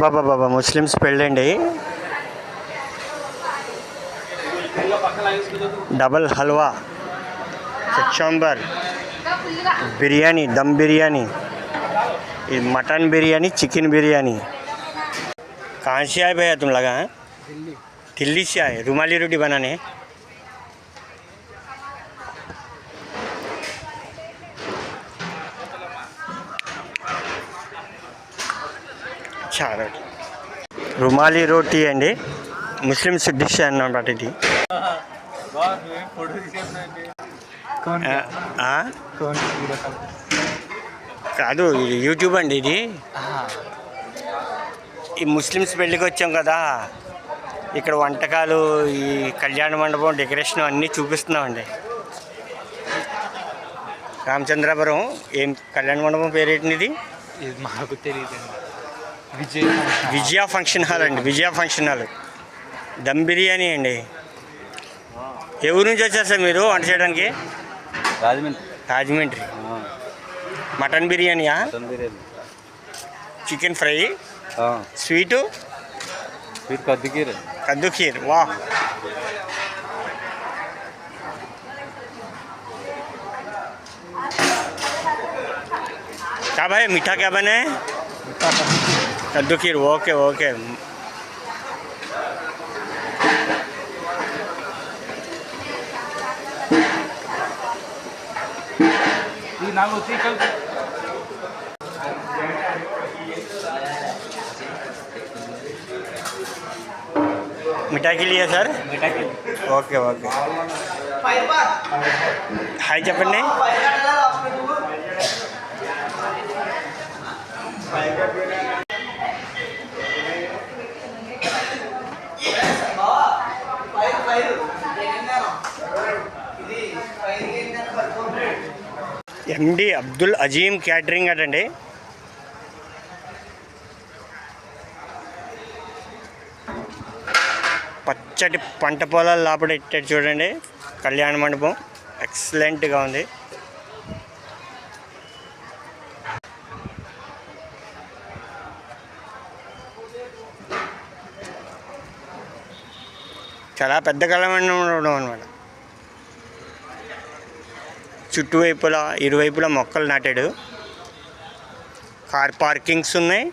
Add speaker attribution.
Speaker 1: బాబా బాబా Muslims పెళ్ళండి. Double halwa, కచంబర్, biryani, dum biryani, ये mutton biryani, chicken biryani. कहाँ से आए भैया तुम लगा हैं? दिल्ली से आए. रुमाली रोटी बनाने. अच्छा रोटी, रुमाली रोटी అండి ముస్లిమ్స్ డిష్ అన్నమాట ఇది. కాదు, ఇది యూట్యూబ్ అండి. ఇది ఈ ముస్లిమ్స్ పెళ్ళికి వచ్చాం కదా, ఇక్కడ వంటకాలు, ఈ కళ్యాణ మండపం డెకరేషన్ అన్నీ చూపిస్తున్నామండి. రామచంద్రాపురం ఏం కళ్యాణ మండపం పేరేంటి? ఇది
Speaker 2: మాకు తెలియదు.
Speaker 1: విజయ ఫంక్షన్ హాల్ అండి, విజయ ఫంక్షన్ హాల్. దమ్ బిర్యానీ అండి. ఏ ఊరు నుంచి వచ్చారు సార్ మీరు వంట చేయడానికి? రాజమండ్రి. మటన్ బిర్యానీయా? చికెన్ ఫ్రై, స్వీటు, कद्दू खीर. वाह, क्या भाई मीठा क्या बना है? कद्दू खीर. Okay okay. मिठाई के लिए सर? Okay okay. हाय చెప్పండి. ఎండి అబ్దుల్ అజీమ్ క్యాటరింగ్ అటండి. పచ్చటి పంట పొలాలు లోపల ఇట్టాడు చూడండి. కళ్యాణ మండపం ఎక్సలెంట్గా ఉంది. చాలా పెద్ద కళ్యాణ మండపం అనమాట. చుట్టువైపులా ఇరువైపులా మొక్కలు నాటాడు. కార్ పార్కింగ్స్ ఉన్నాయి.